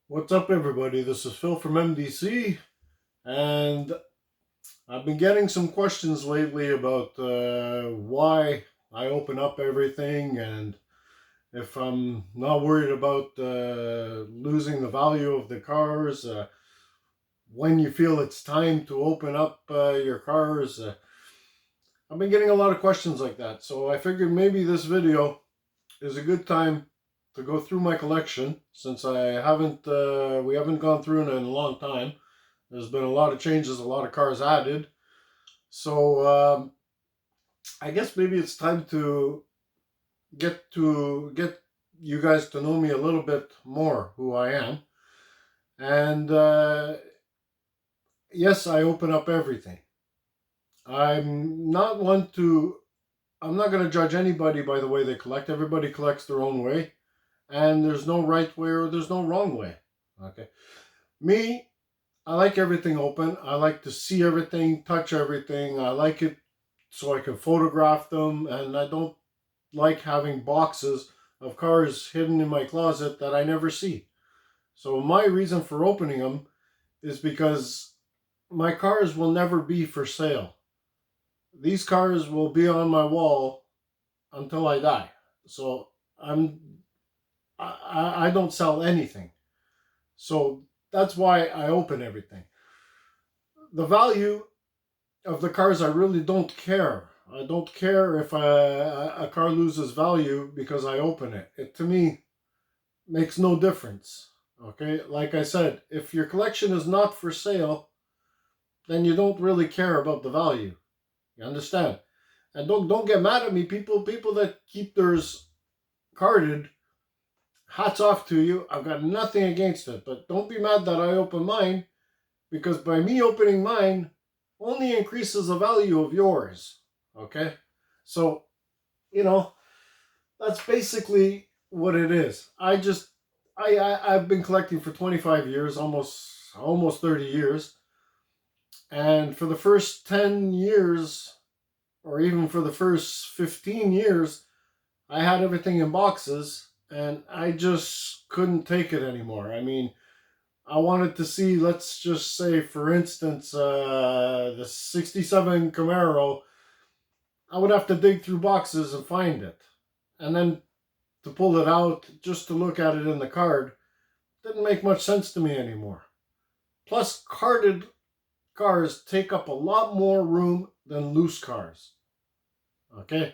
What's up, everybody? This is Phil from MDC, and I've been getting some questions lately about why I open up everything and if I'm not worried about losing the value of the cars, when you feel it's time to open up your cars. I've been getting a lot of questions like that, so I figured maybe this video is a good time to go through my collection since we haven't gone through it in a long time. There's been a lot of changes, a lot of cars added. So I guess maybe it's time to get you guys to know me a little bit more, who I am. And yes, I open up everything. I'm not one to. I'm not going to judge anybody by the way they collect. Everybody collects their own way, and there's no right way or there's no wrong way. Okay, me, I like everything open. I like to see everything, touch everything. I like it so I can photograph them, and I don't like having boxes of cars hidden in my closet that I never see. So my reason for opening them is because my cars will never be for sale. These cars will be on my wall until I die. So I don't sell anything. So that's why I open everything. The value of the cars, I really don't care. I don't care if a car loses value because I open it. It, to me, makes no difference. Okay, like I said, if your collection is not for sale, then you don't really care about the value. You understand? And don't get mad at me, people that keep theirs carded. Hats off to you. I've got nothing against it, but don't be mad that I open mine, because by me opening mine only increases the value of yours. Okay? So, that's basically what it is. I've been collecting for 25 years, almost 30 years. And for the first 10 years, or even for the first 15 years, I had everything in boxes, and I just couldn't take it anymore. I mean, I wanted to see, let's just say, for instance, the 67 Camaro. I would have to dig through boxes and find it. And then to pull it out, just to look at it in the card, didn't make much sense to me anymore. Plus, carded cars take up a lot more room than loose cars. Okay?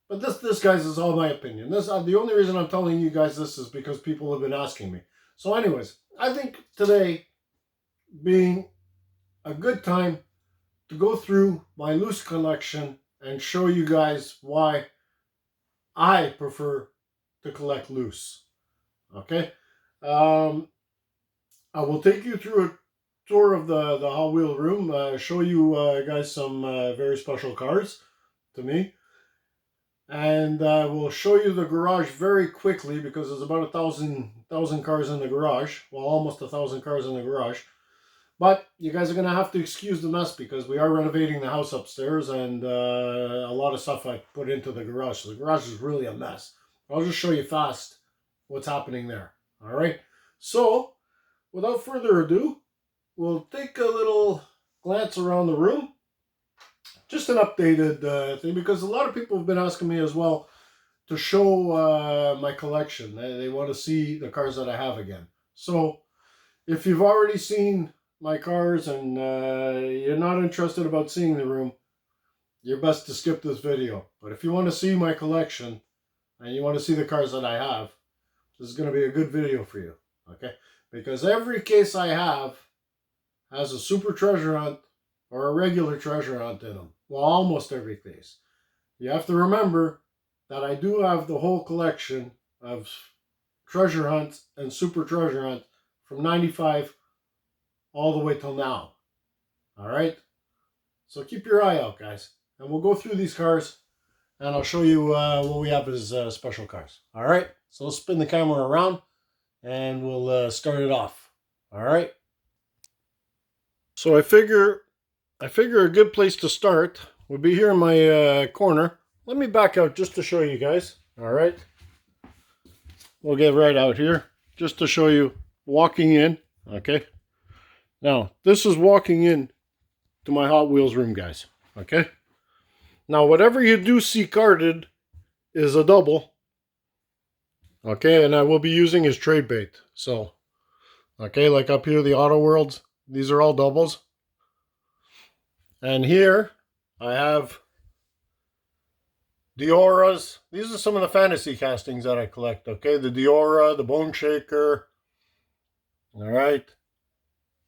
But this guys, is all my opinion. The only reason I'm telling you guys this is because people have been asking me. So anyways, I think today being a good time to go through my loose collection and show you guys why I prefer to collect loose. Okay? I will take you through a tour of the Hot Wheel room, show you guys some very special cars to me. And we'll show you the garage very quickly because there's about 1,000 cars in the garage. Well, almost 1,000 cars in the garage. But you guys are going to have to excuse the mess because we are renovating the house upstairs, and a lot of stuff I put into the garage. So the garage is really a mess. I'll just show you fast what's happening there. All right. So without further ado, we'll take a little glance around the room. Just an updated thing, because a lot of people have been asking me as well to show my collection. They want to see the cars that I have again. So if you've already seen my cars and you're not interested about seeing the room, you're best to skip this video. But if you want to see my collection and you want to see the cars that I have, this is going to be a good video for you. Okay? Because every case I have has a super treasure hunt or a regular treasure hunt in them. Well, almost every case. You have to remember that I do have the whole collection of treasure hunts and super treasure hunt from 95 all the way till now. All right? So keep your eye out, guys. And we'll go through these cars and I'll show you what we have as special cars. All right? So let's spin the camera around and we'll start it off. All right? So I figure a good place to start would be here in my corner. Let me back out just to show you guys. All right. We'll get right out here just to show you walking in. Okay. Now, this is walking in to my Hot Wheels room, guys. Okay. Now, whatever you do see carded is a double. Okay, and I will be using his trade bait. So, okay, like up here, the Auto Worlds, these are all doubles. And here, I have Dioras. These are some of the fantasy castings that I collect, okay? The Diora, the Bone Shaker, all right,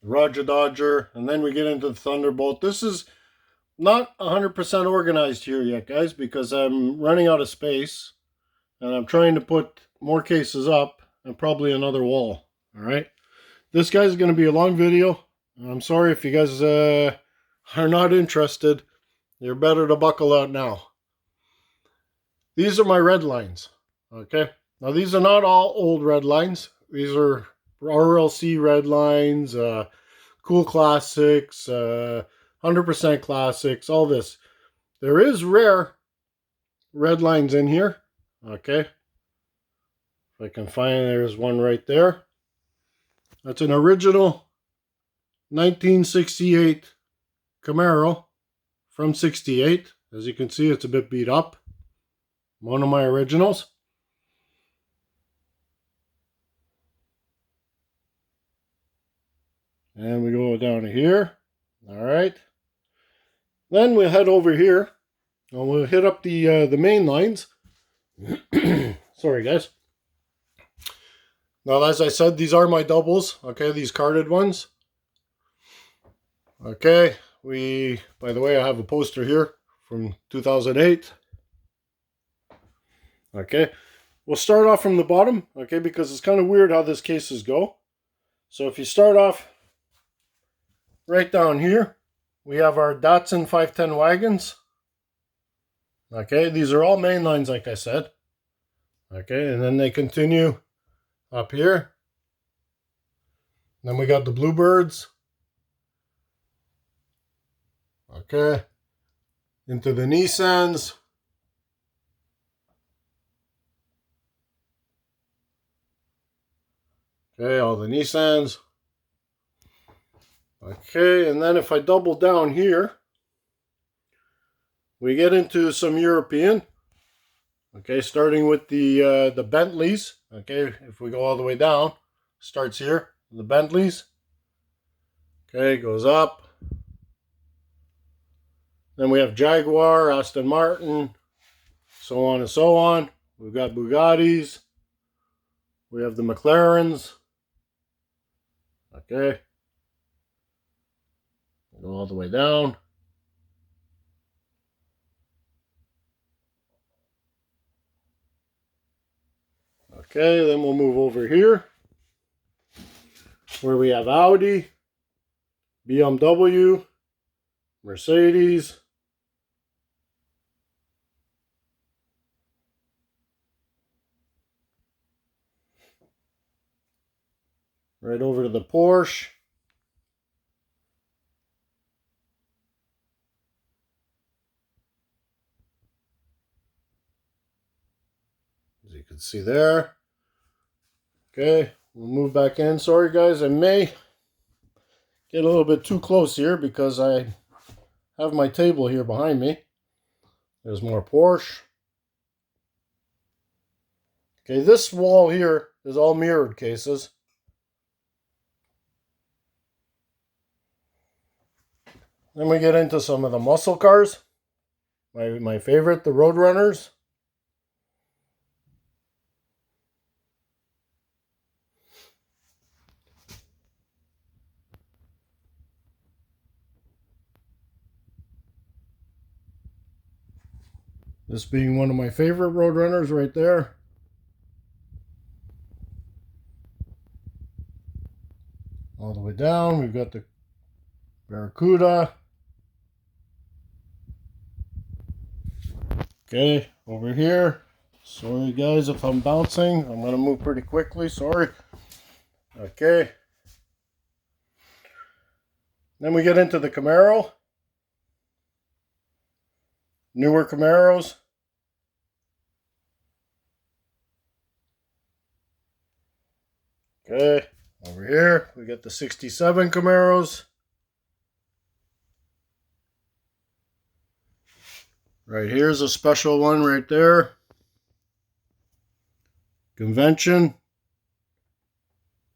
the Roger Dodger, and then we get into the Thunderbolt. This is not 100% organized here yet, guys, because I'm running out of space, and I'm trying to put more cases up and probably another wall, all right? This guy's going to be a long video. I'm sorry if you guys are not interested. You're better to buckle out now. These are my red lines, okay? Now, these are not all old red lines. These are RLC red lines, cool classics, 100% classics, all this. There is rare red lines in here, okay? If I can find, there's one right there. That's an original 1968 Camaro from 68. As you can see, it's a bit beat up. One of my originals. And we go down to here. All right. Then we'll head over here and we'll hit up the main lines. Sorry, guys. Now, as I said, these are my doubles. Okay, these carded ones. Okay, by the way, I have a poster here from 2008. Okay, we'll start off from the bottom, okay, because it's kind of weird how this cases go. So if you start off right down here, we have our Datsun 510 Wagons. Okay, these are all main lines, like I said. Okay, and then they continue up here. Then we got the Bluebirds. Okay, into the Nissans. Okay, all the Nissans. Okay, and then if I double down here, we get into some European. Okay, starting with the Bentleys. Okay, if we go all the way down, starts here, the Bentleys. Okay, goes up. Then we have Jaguar, Aston Martin, so on and so on. We've got Bugattis. We have the McLarens. Okay. Go all the way down. Okay, then we'll move over here where we have Audi, BMW, Mercedes, right over to the Porsche. As you can see there. Okay, we'll move back in. Sorry guys, I may get a little bit too close here because I have my table here behind me. There's more Porsche. Okay, this wall here is all mirrored cases. Then we get into some of the muscle cars. My favorite, the Roadrunners. This being one of my favorite Roadrunners right there. All the way down, we've got the Barracuda. Okay, over here. Sorry guys if I'm bouncing. I'm going to move pretty quickly, sorry. Okay. Then we get into the Camaro. Newer Camaros. Okay, Over here, we got the 67 Camaros. Right here's a special one right there. Convention.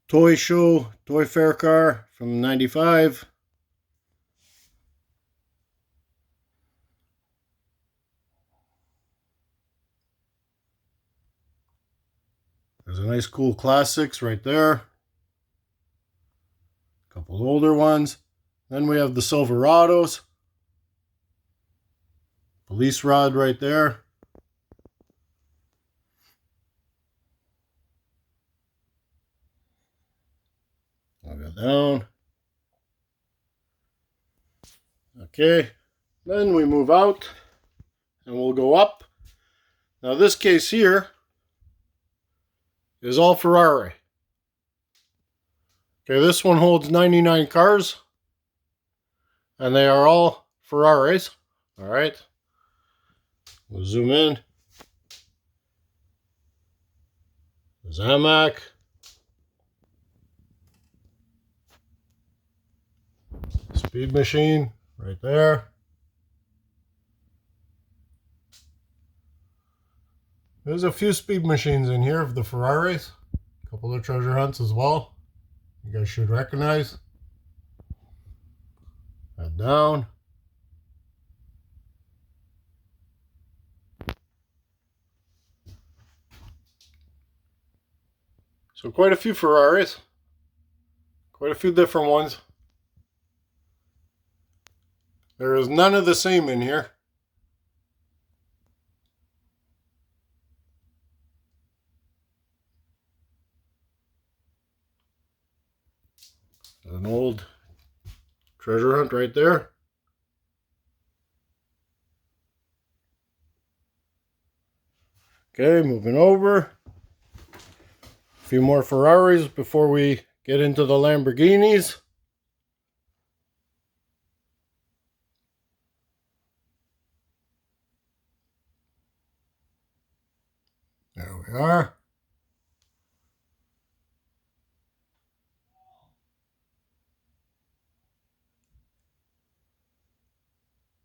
Toy show, toy fair car from 95. There's a nice cool classics right there. A couple older ones. Then we have the Silverados. Police rod right there. I'll go down. Okay. Then we move out and we'll go up. Now this case here is all Ferrari. Okay, this one holds 99 cars. And they are all Ferraris. Alright. We'll zoom in. Zamac. Speed machine right there. There's a few speed machines in here of the Ferraris. A couple of treasure hunts as well. You guys should recognize. Head down. So quite a few Ferraris. Quite a few different ones. There is none of the same in here. An old treasure hunt right there. Okay, moving over. A few more Ferraris before we get into the Lamborghinis. There we are.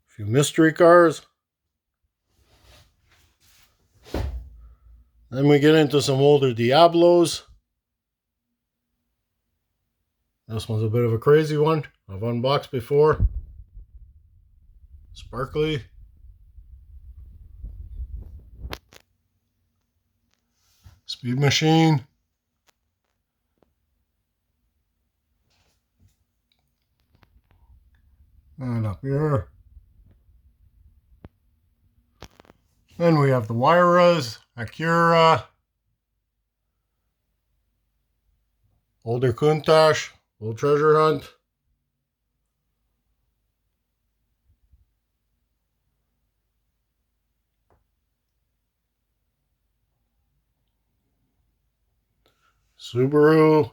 A few mystery cars. Then we get into some older Diablos. This one's a bit of a crazy one. I've unboxed before. Sparkly. Speed machine. And up here. Then we have the Wyras, Acura, older Countach, old treasure hunt. Subaru.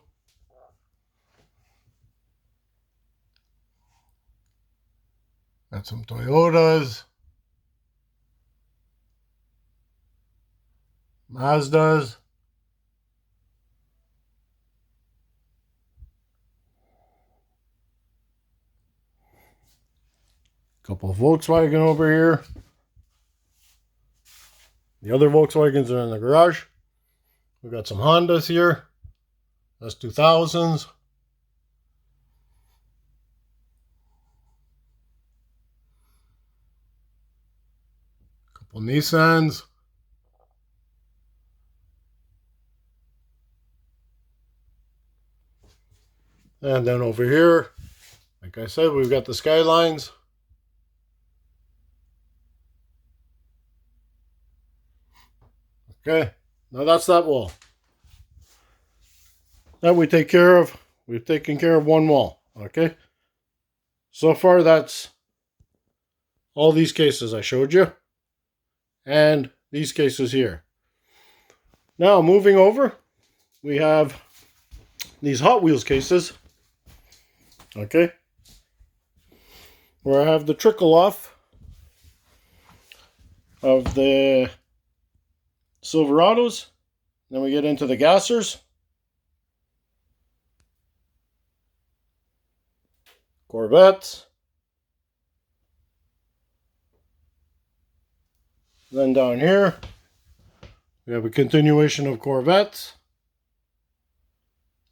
Got some Toyotas. Mazdas. Couple of Volkswagen over here. The other Volkswagens are in the garage. We've got some Hondas here. That's 2000s. Couple Nissans. And then over here, like I said, we've got the Skylines. Okay, now that's that wall. That we take care of. We've taken care of one wall. Okay. So far, that's all these cases I showed you. And these cases here. Now, moving over, we have these Hot Wheels cases. Okay. Where I have the trickle off of the Silverados. Then we get into the gassers. Corvettes. Then down here, we have a continuation of Corvettes.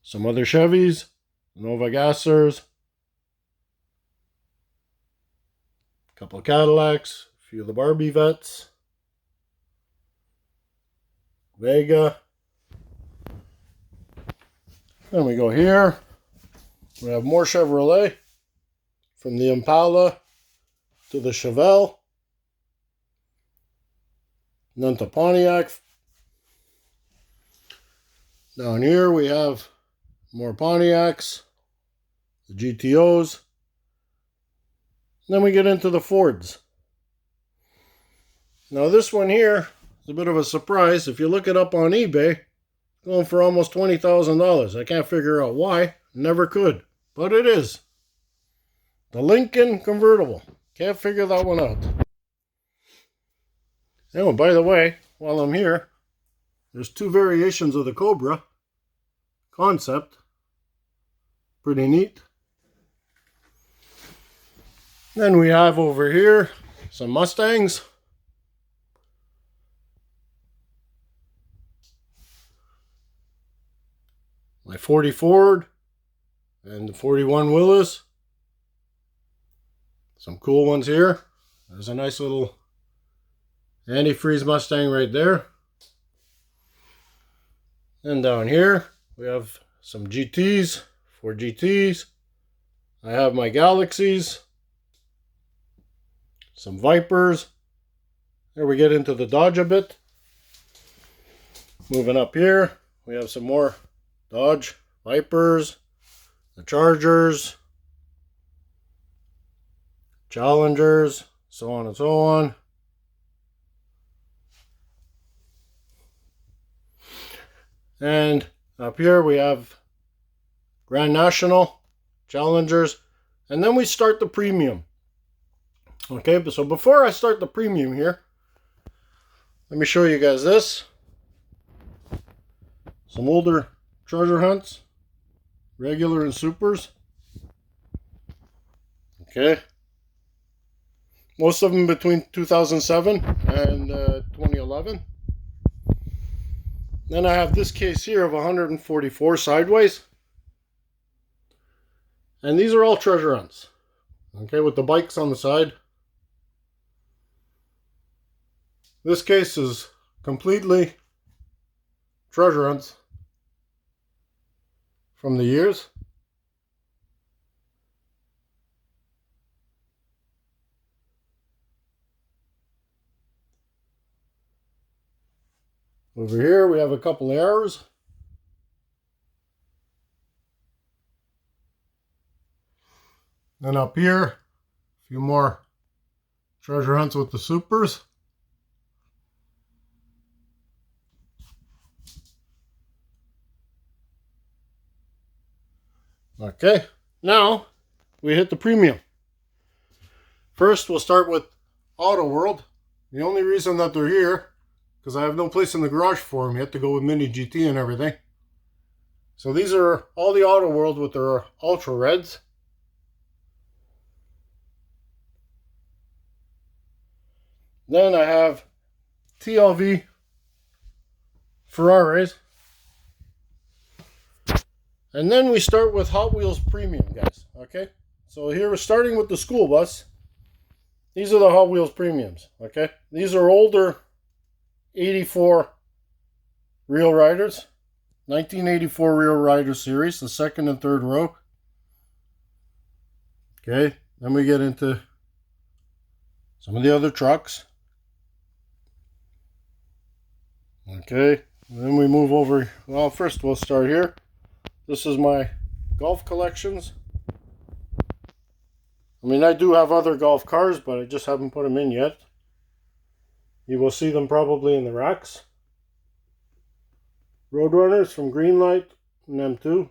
Some other Chevys, Nova Gassers, a couple of Cadillacs, a few of the Barbie Vets, Vega. Then we go here. We have more Chevrolet, from the Impala to the Chevelle, and then to Pontiac. Down here we have more Pontiacs, the GTOs. Then we get into the Fords. Now this one here is a bit of a surprise. If you look it up on eBay, going for almost $20,000. I can't figure out why. Never could. But it is. The Lincoln Convertible. Can't figure that one out. Oh, by the way, while I'm here, there's two variations of the Cobra concept. Pretty neat. Then we have over here some Mustangs. My 40 Ford and the 41 Willis. Some cool ones here. There's a nice little antifreeze Mustang right there. And down here we have some GTs, 4 GTs. I have my Galaxies, some Vipers. There we get into the Dodge a bit. Moving up here, we have some more Dodge Vipers, the Chargers, Challengers, so on and so on. And up here we have Grand National, Challengers, and then we start the premium. Okay, so before I start the premium here, let me show you guys this. Some older treasure hunts, regular and supers. Okay. Most of them between 2007 and 2011. Then I have this case here of 144 sideways. And these are all treasure hunts. Okay, with the bikes on the side. This case is completely treasure hunts from the years. Over here we have a couple arrows. Then up here, a few more treasure hunts with the supers. Okay, now we hit the premium. First we'll start with Auto World. The only reason that they're here, because I have no place in the garage for them yet to go with Mini GT and everything. So these are all the Auto World with their Ultra Reds. Then I have TLV Ferraris. And then we start with Hot Wheels Premium, guys. Okay? So here we're starting with the school bus. These are the Hot Wheels Premiums. Okay? These are older 84 Real Riders. 1984 Real Rider series, the second and third row. Okay? Then we get into some of the other trucks. Okay? And then we move over. Well, first we'll start here. This is my golf collections. I mean, I do have other golf cars, but I just haven't put them in yet. You will see them probably in the racks. Roadrunners from Greenlight and M2.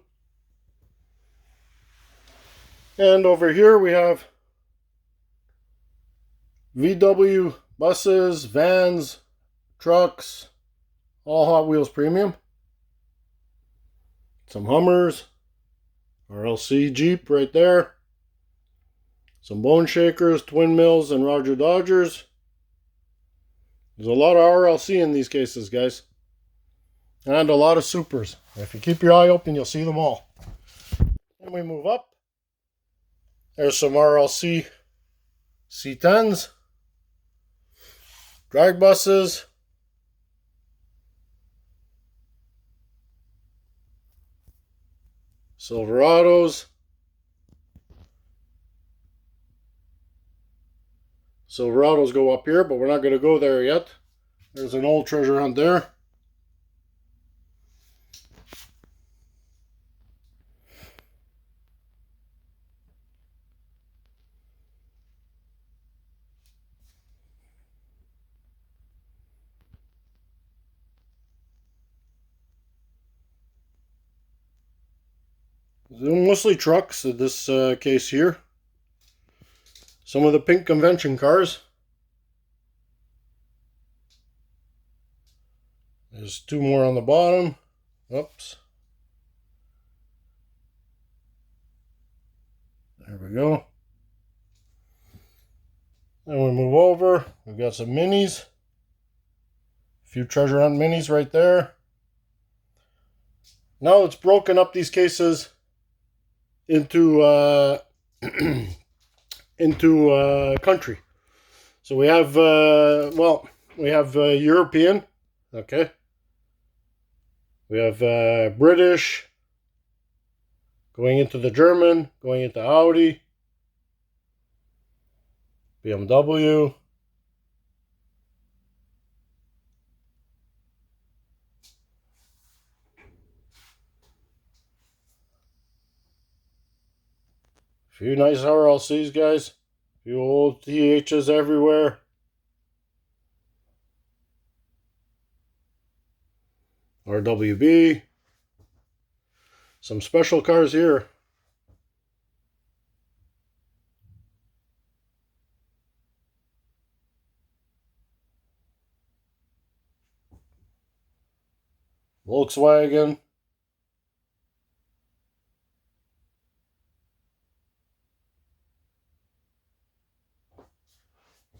And over here we have VW buses, vans, trucks, all Hot Wheels Premium. Some Hummers, RLC Jeep right there. Some Bone Shakers, Twin Mills, and Roger Dodgers. There's a lot of RLC in these cases, guys. And a lot of supers. If you keep your eye open, you'll see them all. And we move up. There's some RLC C10s. Drag buses. Silverados. Silverados go up here, but we're not going to go there yet. There's an old treasure hunt there. They're mostly trucks in this case here. Some of the pink convention cars. There's two more on the bottom. Oops. There we go. Then we move over. We've got some minis. A few treasure hunt minis right there. Now it's broken up these cases into country. So we have European, okay. We have British, going into the German, going into Audi, BMW, a few nice RLCs, guys. A few old THs everywhere. RWB. Some special cars here. Volkswagen.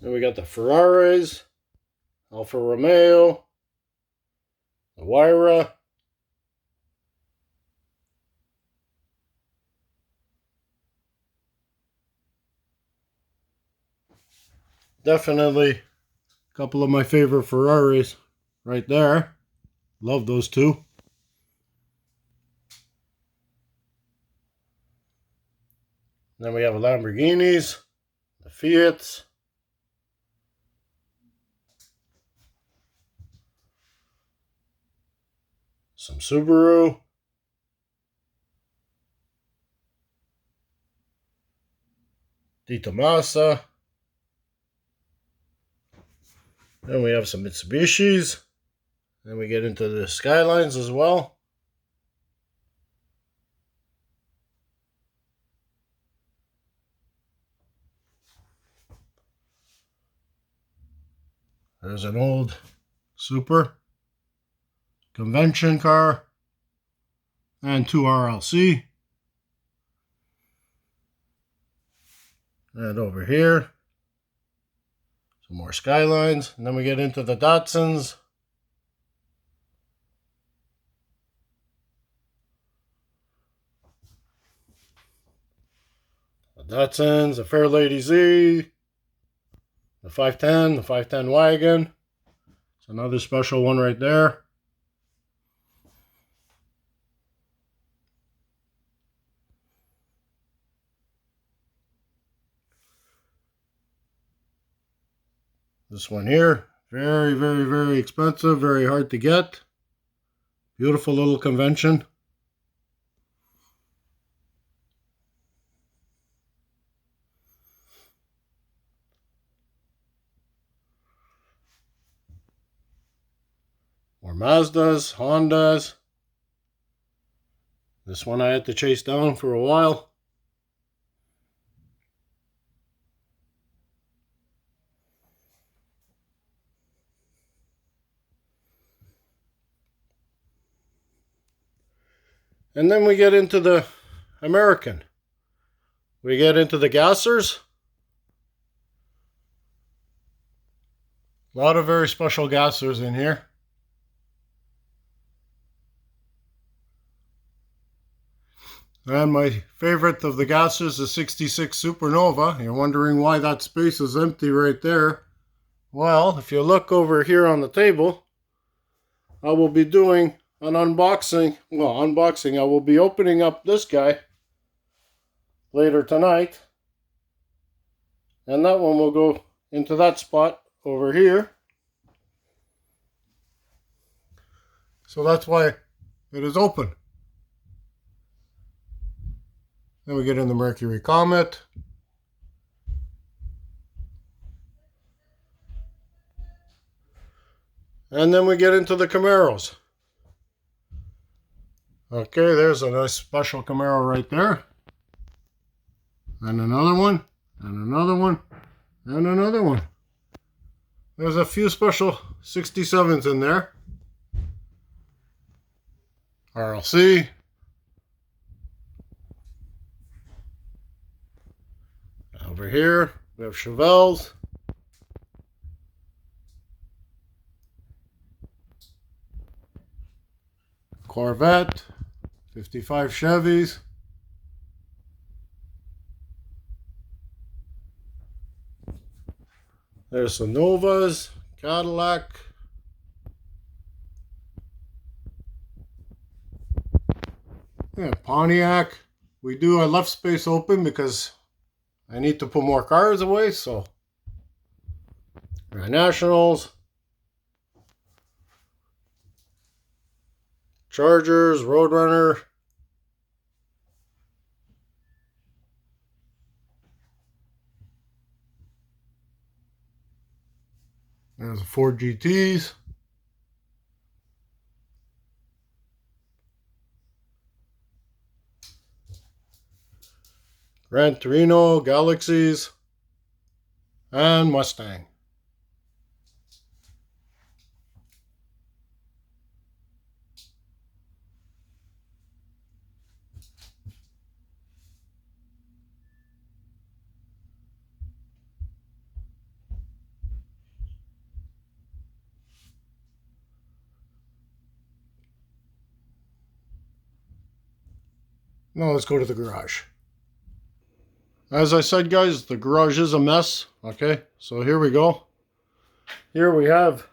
Then we got the Ferraris, Alfa Romeo, the Wyra, definitely a couple of my favorite Ferraris right there. Love those two. Then we have Lamborghinis, the Fiats, some Subaru, Di Tomasa. Then we have some Mitsubishis. Then we get into the Skylines as well. There's an old Super convention car and two RLC. And over here, some more Skylines. And then we get into the Datsuns. The Datsuns, the Fairlady Z, the 510 wagon. It's another special one right there. This one here, very, very, very expensive, very hard to get. Beautiful little convention. More Mazdas, Hondas. This one I had to chase down for a while. And then we get into the American. We get into the Gassers. A lot of very special gassers in here. And my favorite of the gassers is 66 Supernova. You're wondering why that space is empty right there. Well, if you look over here on the table, I will be doing an unboxing. Well, unboxing. I will be opening up this guy later tonight. And that one will go into that spot over here. So that's why it is open. Then we get in the Mercury Comet. And then we get into the Camaros. Okay, there's a nice special Camaro right there. And another one. And another one. And another one. There's a few special 67s in there. RLC. Over here, we have Chevelles. Corvette. 55 Chevys. There's some Novas. Cadillac. Yeah, Pontiac. I left space open because I need to put more cars away, so. Grand Nationals. Chargers, Roadrunner. There's a Ford GTs. Gran Torino, Galaxies, and Mustang. Now let's go to the garage. As I said, guys, the garage is a mess. Okay, so here we go. Here we have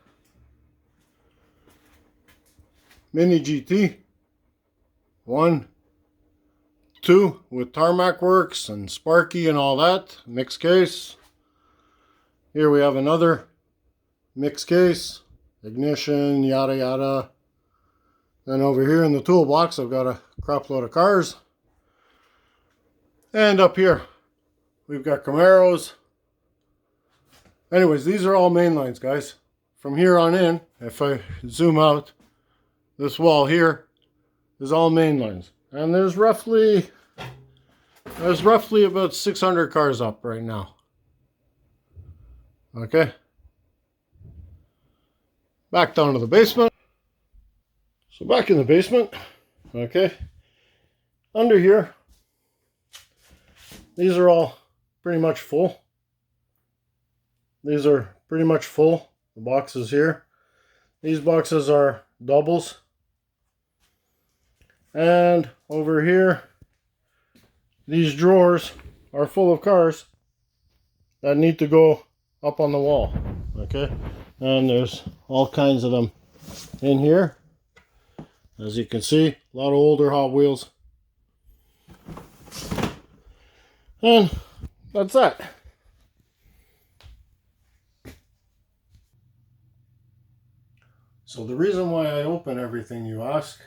Mini GT. 1, 2 with Tarmac Works and Sparky and all that. Mixed case. Here we have another mixed case. Ignition, yada yada. Then over here in the toolbox, I've got a crap load of cars. And up here, we've got Camaros. Anyways, these are all main lines, guys. From here on in, if I zoom out, this wall here is all main lines. And there's roughly about 600 cars up right now. Okay. Back down to the basement. So back in the basement, okay. Under here, these are all pretty much full. These are pretty much full, the boxes here. These boxes are doubles. And over here, these drawers are full of cars that need to go up on the wall, okay? And there's all kinds of them in here. As you can see, a lot of older Hot Wheels. And that's that. So the reason why I open everything, you ask,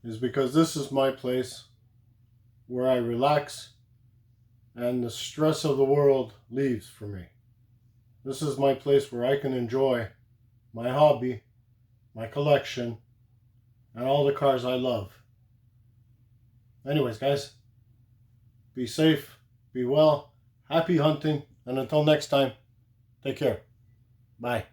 is because this is my place where I relax and the stress of the world leaves for me. This is my place where I can enjoy my hobby, my collection, and all the cars I love. Anyways, guys, be safe, be well, happy hunting, and until next time, take care. Bye.